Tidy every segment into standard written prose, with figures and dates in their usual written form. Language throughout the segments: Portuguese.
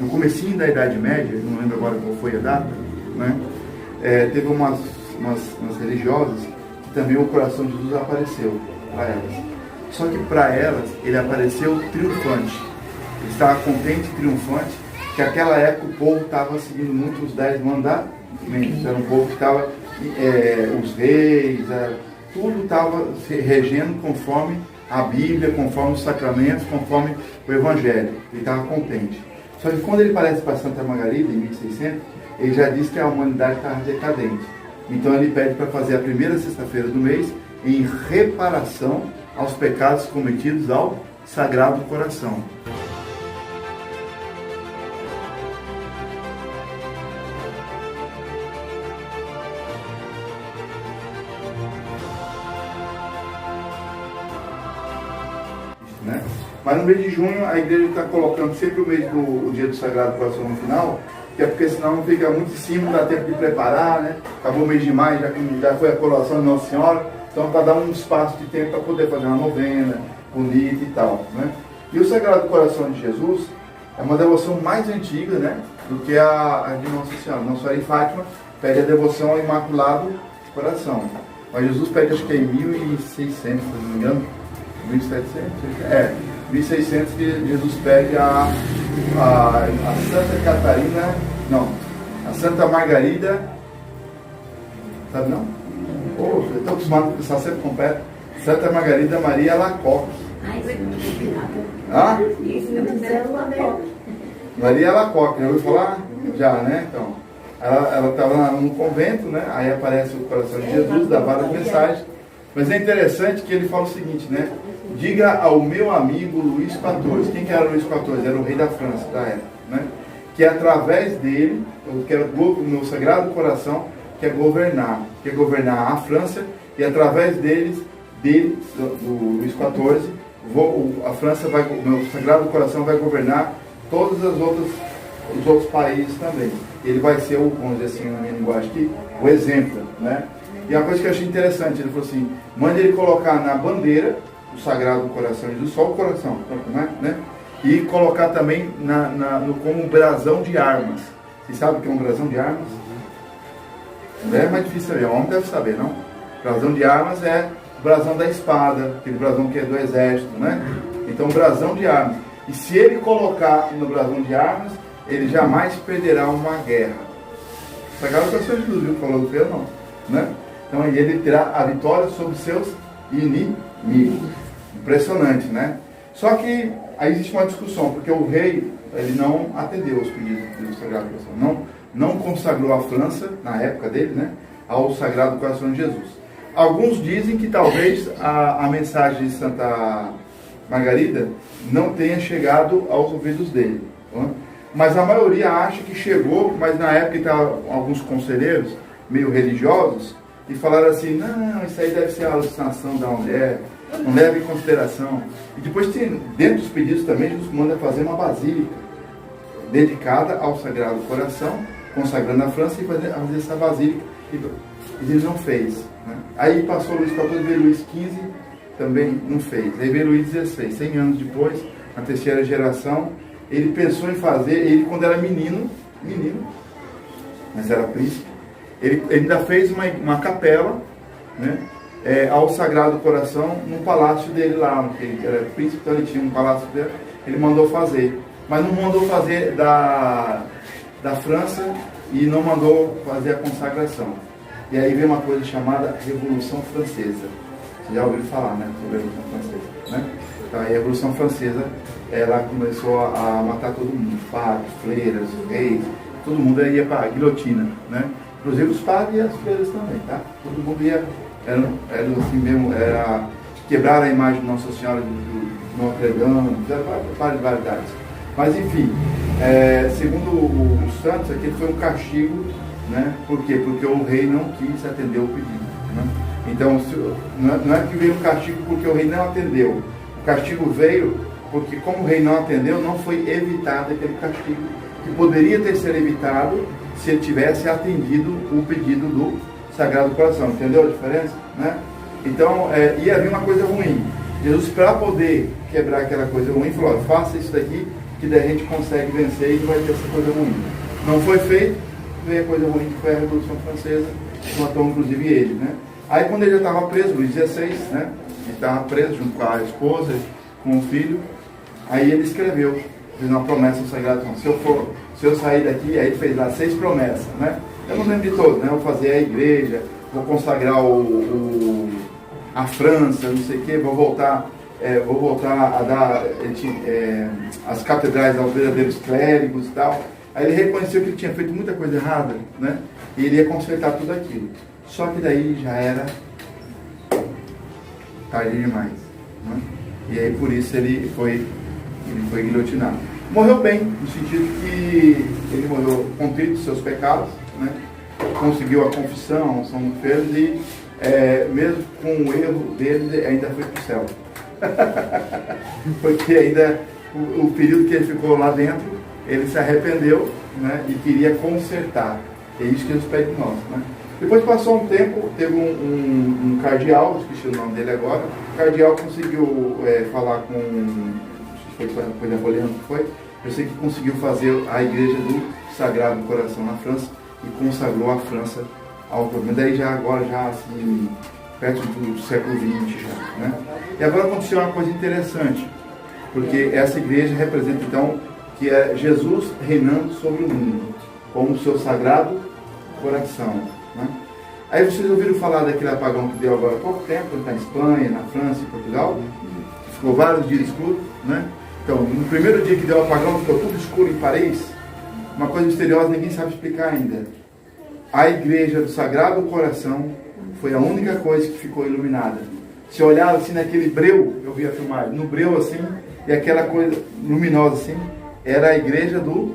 no comecinho da Idade Média, não lembro agora qual foi a data, né? Teve umas religiosas que também o coração de Jesus apareceu para elas. Só que para elas ele apareceu triunfante. Ele estava contente e triunfante, que naquela época o povo estava seguindo muito os 10 mandamentos. Era um povo que estava, os reis, tudo estava se regendo conforme a Bíblia, conforme os sacramentos, conforme o Evangelho. Ele estava contente. Só que quando ele aparece para Santa Margarida, em 1600, ele já diz que a humanidade estava decadente. Então ele pede para fazer a primeira sexta-feira do mês em reparação aos pecados cometidos ao Sagrado Coração. Né? Mas no mês de junho a igreja está colocando sempre o dia do Sagrado Coração no final, que é porque senão fica muito em cima, não dá tempo de preparar, né? Acabou o mês de maio, já foi a coroação de Nossa Senhora, então para dar um espaço de tempo para poder fazer uma novena bonita e tal, né? E o Sagrado Coração de Jesus é uma devoção mais antiga, né, do que a de Nossa Senhora. Nossa Senhora em Fátima pede a devoção ao Imaculado Coração, mas Jesus pede, acho que é em 1600, se não me engano, 1700, 1600 que Jesus pede a Santa Catarina, não, a Santa Margarida, sabe não? Eu estou acostumado a pensar sempre completo. Santa Margarida Maria Alacoque. Ah? Maria Alacoque, já ouviu falar? Já, né? Então, ela estava no convento, né? Aí aparece o coração de Jesus, dá várias mensagens. Mas é interessante que ele fala o seguinte, né? Diga ao meu amigo Luís XIV. Quem que era Luís XIV? Era o rei da França da época, né? Que através dele, eu quero no meu Sagrado Coração, quer governar a França, e através do Luís XIV, a França vai, o meu Sagrado Coração vai governar todos os outros países também. Ele vai ser, vamos dizer assim, na minha linguagem aqui, o exemplo, né? E a coisa que eu achei interessante, ele falou assim, manda ele colocar na bandeira o Sagrado Coração de Jesus, só o coração, né? E colocar também como um brasão de armas. Vocês sabem o que é um brasão de armas? É mais difícil saber, o homem deve saber, não? Brasão de armas é o brasão da espada, aquele brasão que é do exército, né? Então, brasão de armas. E se ele colocar no brasão de armas, ele jamais perderá uma guerra. Sagrado Coração de Jesus, viu? Falou do feio, não, né? Então, ele terá a vitória sobre seus inimigos. Impressionante, né? Só que aí existe uma discussão, porque o rei, ele não atendeu os pedidos do Sagrado Coração, não consagrou a França, na época dele, né, ao Sagrado Coração de Jesus. Alguns dizem que talvez a mensagem de Santa Margarida não tenha chegado aos ouvidos dele, né? Mas a maioria acha que chegou, mas na época estavam alguns conselheiros meio religiosos e falaram assim, não, isso aí deve ser a alucinação da mulher, não leva em consideração. E depois, dentro dos pedidos também, Jesus manda fazer uma basílica dedicada ao Sagrado Coração, consagrando a França, e fazer essa basílica. E ele não fez, né? Aí passou Luís XIV, veio Luís XV, também não fez. Aí veio Luís XVI, 100 anos depois, na terceira geração, ele pensou em fazer, ele quando era menino, mas era príncipe, ele ainda fez uma capela, né, ao Sagrado Coração no palácio dele lá, porque ele era príncipe, então ele tinha um palácio dele, ele mandou fazer, mas não mandou fazer da França e não mandou fazer a consagração. E aí vem uma coisa chamada Revolução Francesa. Você já ouviu falar, né, sobre a Revolução Francesa, né? Então, a Revolução Francesa, ela começou a matar todo mundo, padres, freiras, reis, todo mundo ia para a guilhotina, né? Inclusive os padres e as freiras também, tá? Todo mundo ia, era assim mesmo, quebrar a imagem de Nossa Senhora de Notre Dame, fizeram várias variedades. Mas enfim, segundo os santos, aquele foi um castigo, né? Por quê? Porque o rei não quis atender o pedido, né? Então, não é que veio um castigo porque o rei não atendeu. O castigo veio porque, como o rei não atendeu, não foi evitado aquele castigo, que poderia ter sido evitado se ele tivesse atendido o pedido do Sagrado Coração. Entendeu a diferença, né? Então, ia vir uma coisa ruim. Jesus, para poder quebrar aquela coisa ruim, falou, faça isso daqui, que daí a gente consegue vencer e não vai ter essa coisa ruim. Não foi feito, veio a coisa ruim que foi a Revolução Francesa, que matou inclusive ele, né? Aí quando ele já estava preso, Luís XVI, né? Ele estava preso junto com a esposa, com o filho, aí ele escreveu, fez uma promessa ao Sagrado, se eu sair daqui, aí ele fez lá 6 promessas, né? Eu não lembro de todas, né? Vou fazer a igreja, vou consagrar a França, não sei o quê, vou voltar a dar as catedrais aos verdadeiros clérigos e tal. Aí ele reconheceu que ele tinha feito muita coisa errada, né? E ele ia consertar tudo aquilo. Só que daí já era tarde demais, né? E aí por isso ele foi guilhotinado. Morreu bem, no sentido que ele morreu contrito dos seus pecados, né? Conseguiu a confissão, são feios e mesmo com o erro dele ainda foi para o céu. Porque ainda o período que ele ficou lá dentro, ele se arrependeu, né? E queria consertar. É isso que Deus pede de nós, né? Depois passou um tempo, teve um cardeal, esqueci o nome dele agora. O cardeal conseguiu falar com, não sei se foi Napoleão que foi, eu sei que conseguiu fazer a igreja do Sagrado Coração na França e consagrou a França ao governo. Daí agora assim, perto do século XX já, né? E agora aconteceu uma coisa interessante, porque essa igreja representa então que é Jesus reinando sobre o mundo, com o seu Sagrado Coração, né? Aí vocês ouviram falar daquele apagão que deu agora há pouco tempo, na Espanha, na França e Portugal, ficou vários dias escuros, né? Então, no primeiro dia que deu o apagão, ficou tudo escuro em Paris, uma coisa misteriosa, ninguém sabe explicar ainda. A igreja do Sagrado Coração foi a única coisa que ficou iluminada. Se olhava assim naquele breu, eu vi a filmagem, no breu assim, e aquela coisa luminosa assim, era a igreja do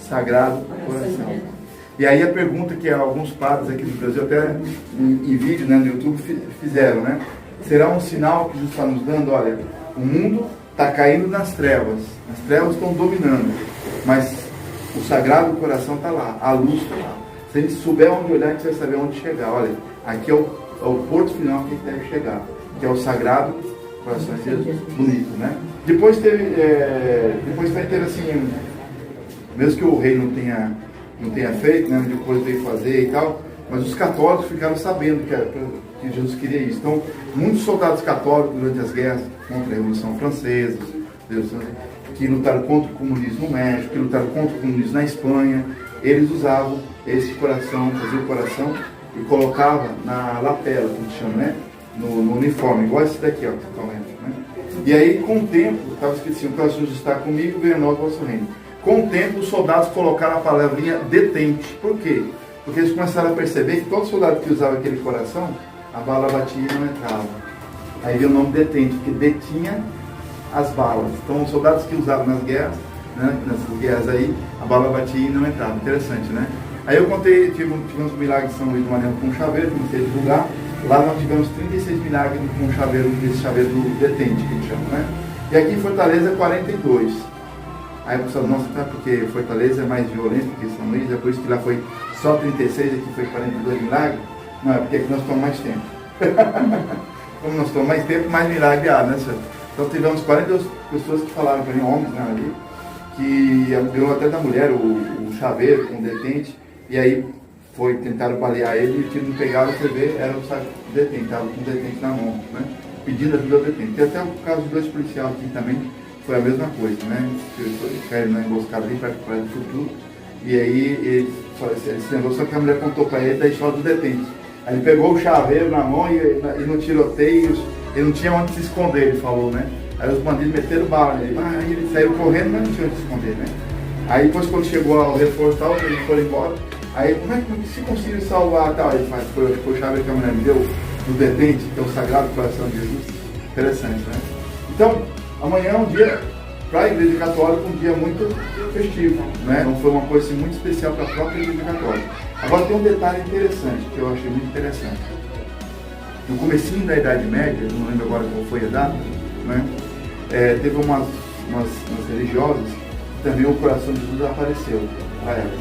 Sagrado Coração. E aí a pergunta que alguns padres aqui do Brasil, até em vídeo, né, no YouTube, fizeram, né? Será um sinal que Jesus está nos dando? Olha, o mundo está caindo nas trevas, as trevas estão dominando, mas o Sagrado Coração está lá, a luz está lá. Se a gente souber onde olhar, a gente vai saber onde chegar. Olha, aqui é o porto final que a gente deve chegar, que é o Sagrado Coração de Jesus. Bonito, né? Depois vai ter assim, mesmo que o rei não tenha feito, né? Depois veio fazer e tal, mas os católicos ficaram sabendo que Jesus queria isso. Então, muitos soldados católicos durante as guerras contra a Revolução Francesa, que lutaram contra o comunismo no México, que lutaram contra o comunismo na Espanha, eles usavam esse coração, faziam o coração e colocava na lapela, como se chama, né? No uniforme, igual esse daqui, ó, que tá vendo, né? E aí, com o tempo, estava escrito assim: o coração de Jesus está comigo, venha a nós o vosso reino. Com o tempo, os soldados colocaram a palavrinha detente. Por quê? Porque eles começaram a perceber que todo soldado que usava aquele coração, a bala batia e não entrava. Aí veio o nome detente, porque detinha as balas. Então, os soldados que usavam nas guerras, né, nessas guerras aí, a bala batia e não entrava. Interessante, né? Aí eu contei, tivemos um milagre de São Luís do Maranhão com um chaveiro, comecei a divulgar. Lá nós tivemos 36 milagres com um chaveiro, esse chaveiro do detente, que a gente chama, né? E aqui em Fortaleza, 42. Aí o pessoal, nossa, tá, porque Fortaleza é mais violento que São Luís, é por isso que lá foi só 36, aqui foi 42 milagres. Não, é porque aqui nós tomamos mais tempo. Como nós tomamos mais tempo, mais milagre há, né, senhor? Então tivemos 42 pessoas que falaram para mim, homens, né, ali, que ganhou até da mulher o chaveiro com detente, e aí tentaram balear ele, e o tiro não pegava, você vê, era o detente, estava com o detente na mão, né? Pedindo ajuda ao detente. Tem até o caso de 2 policiais aqui também, foi a mesma coisa, né? Caíram na emboscada ali perto do futuro, e aí ele se lembrou, só que a mulher contou para ele da história do detente. Aí ele pegou o chaveiro na mão e no tiroteio, ele não tinha onde se esconder, ele falou, né? Aí os bandidos meteram bala nele, aí ele saiu correndo, mas não tinha onde se esconder, né? Aí depois quando chegou ao reforço tal, eles foram embora, aí como é que se conseguiu salvar tal? Ele faz, foi o chaveiro que a mulher me deu, do detente, que é o Sagrado Coração de Jesus. Interessante, né? Então, amanhã é um dia, para a Igreja Católica, um dia muito festivo, né? Então foi uma coisa assim, muito especial para a própria Igreja Católica. Agora tem um detalhe interessante, que eu achei muito interessante. No comecinho da Idade Média, não lembro agora qual foi a data, né? Teve umas religiosas que também o coração de Jesus apareceu para elas.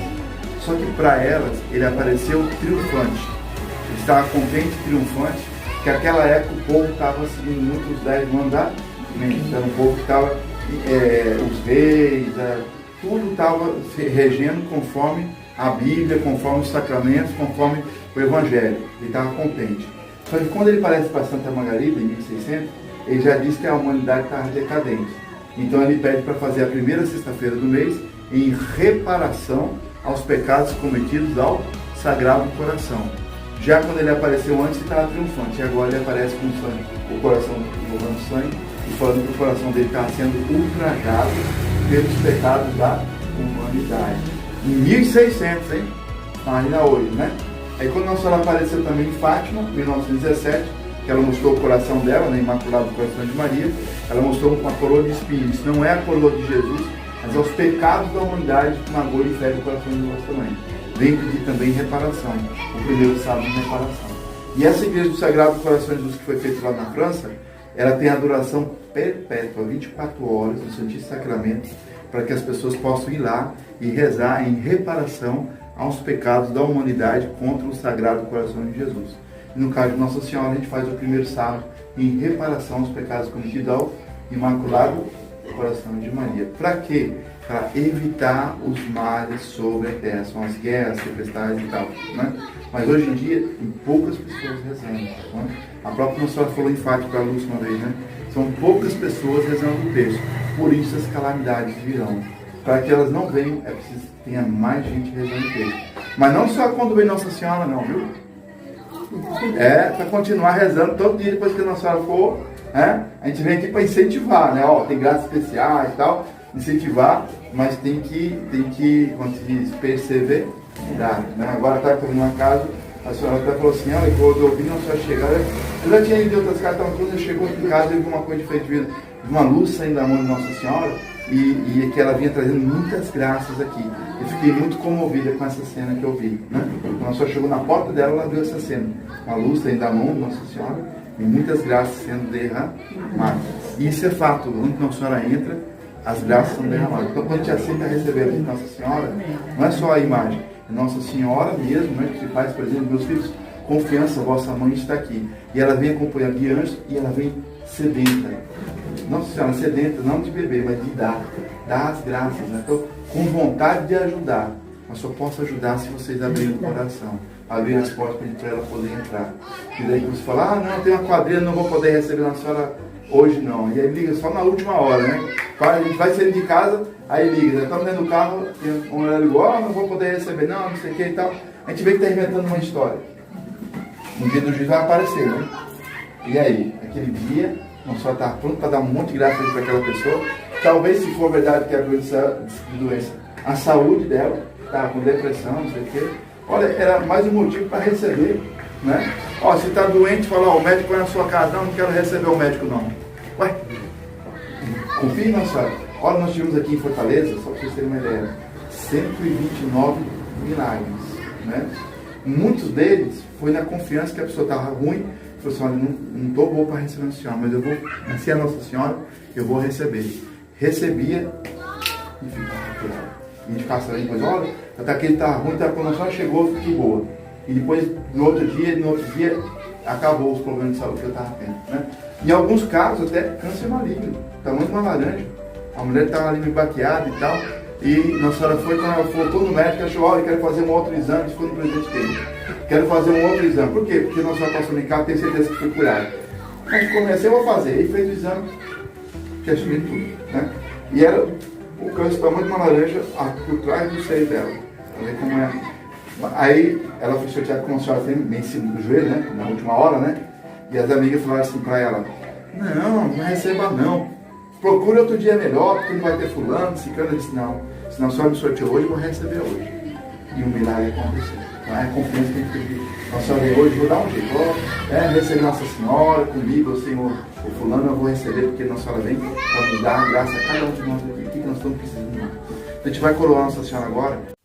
Só que para elas, ele apareceu triunfante. Ele estava contente, triunfante, que naquela época o povo estava seguindo muito os 10 mandamentos. Era um povo que estava os reis, tudo estava se regendo conforme a Bíblia, conforme os sacramentos, conforme o Evangelho. Ele estava contente. Só que quando ele parece para Santa Margarida, em 1600, ele já diz que a humanidade estava decadente. Então ele pede para fazer a primeira sexta-feira do mês em reparação aos pecados cometidos ao Sagrado Coração. Já quando ele apareceu antes, ele estava triunfante. E agora ele aparece com sangue, o coração jorrando sangue e falando que o coração dele estava sendo ultrajado pelos pecados da humanidade. Em 1600, hein? Imagina hoje, né? Aí quando Nossa Senhora apareceu também em Fátima, em 1917, que ela mostrou o coração dela, né, Imaculado Coração de Maria, ela mostrou uma coroa de espinhos. Não é a coroa de Jesus, mas é os pecados da humanidade que magoa e fere o coração de nós também. Vem pedir também reparação, o primeiro sábado de reparação. E essa igreja do Sagrado Coração de Jesus que foi feita lá na França, ela tem a adoração perpétua, 24 horas, do Santíssimo Sacramento, para que as pessoas possam ir lá e rezar em reparação aos pecados da humanidade contra o Sagrado Coração de Jesus. E no caso de Nossa Senhora, a gente faz o primeiro sábado em reparação aos pecados cometidos ao Imaculado Coração de Maria. Para quê? Para evitar os males sobre a terra, são as guerras, tempestades e tal, né? Mas hoje em dia, tem poucas pessoas rezando, né? A própria Nossa Senhora falou em Fátima para a Lúcia uma vez, né? São poucas pessoas rezando o texto, por isso as calamidades virão. Para que elas não venham, é preciso que tenha mais gente rezando o texto. Mas não só quando vem Nossa Senhora, não, viu? É para continuar rezando todo dia depois que a Nossa Senhora for, né? A gente vem aqui para incentivar, né? Ó, tem graças especiais e tal, incentivar, mas tem que como se diz, perseverar, né? Agora está por uma casa, a senhora até falou assim, olha, quando eu ouvi Nossa Senhora chegar, eu já tinha ido em outras casas, então quando chegou aqui em casa, eu vi uma coisa diferente, vi uma luz saindo da mão de Nossa Senhora, e que ela vinha trazendo muitas graças aqui. Eu fiquei muito comovida com essa cena que eu vi, né? Quando a senhora chegou na porta dela, ela viu essa cena, uma luz saindo da mão de Nossa Senhora, e muitas graças sendo derramadas. E isso é fato, onde Nossa Senhora entra, as graças são derramadas. Então, quando a gente aceita receber a Nossa Senhora, não é só a imagem, é Nossa Senhora mesmo, né, que se faz, por exemplo, meus filhos, confiança, vossa mãe está aqui. E ela vem acompanhando de anjos e ela vem sedenta. Nossa Senhora sedenta, não de beber, mas de dar as graças. Né? Então, com vontade de ajudar, mas só posso ajudar se vocês abrirem o coração, abrirem as portas para ela poder entrar. E daí você fala, não, tem uma quadrilha, não vou poder receber Nossa Senhora hoje não. E aí liga só na última hora, né? A gente vai sair de casa, aí liga, estamos dentro do carro, tem um horário igual, não vou poder receber, não sei o que e tal. A gente vê que está inventando uma história. No dia do juízo vai aparecer, né? E aí, aquele dia, Nossa Senhora está pronto para dar um monte de graça para aquela pessoa. Talvez, se for verdade que é a doença, a saúde dela, estava com depressão, não sei o quê. Olha, era mais um motivo para receber, né? Ó, se está doente, fala, ó, o médico vai na sua casa, não quero receber o médico não. Ué, confie em Nossa Senhora. Olha, nós tivemos aqui em Fortaleza, só para vocês terem uma ideia, 129 milagres, né? Muitos deles foi na confiança que a pessoa estava ruim, falou assim, olha, não estou bom para receber a Nossa Senhora, mas eu vou, se é a Nossa Senhora, eu vou receber. Recebia e ficava curado. E a gente passa aí, depois, olha, até que ele estava ruim, quando a Nossa Senhora chegou, eu fiquei boa. E depois, no outro dia, acabou os problemas de saúde que eu estava tendo, né? Em alguns casos, até câncer maligno, tamanho de uma laranja. A mulher estava ali meio baqueada e tal, e Nossa Senhora foi, quando ela voltou no médico, ela achou, olha, quero fazer um outro exame, ficou no presente dele. Quero fazer um outro exame. Por quê? Porque Nossa Senhora passou em casa, tenho certeza que foi curado. Mas comecei, eu vou fazer. Ele fez o exame, que assumir tudo, né? E era o câncer tamanho de uma laranja por trás do seio dela. Pra ver como é. Aí ela foi chateada com a senhora bem em cima do joelho, né? Na última hora, né? E as amigas falaram assim pra ela, não receba não. Procure outro dia melhor, porque não vai ter fulano, ciclano. Eu disse, não, se não só me sorteou hoje, eu vou receber hoje. E o milagre aconteceu. Então é a confiança que a gente tem que Nossa Senhora hoje, vou dar um jeito. Receber Nossa Senhora comigo, ou Senhor, o fulano eu vou receber, porque Nossa Senhora vem para nos dar a graça a cada um de nós aqui. O que nós estamos precisando? Então a gente vai coroar Nossa Senhora agora.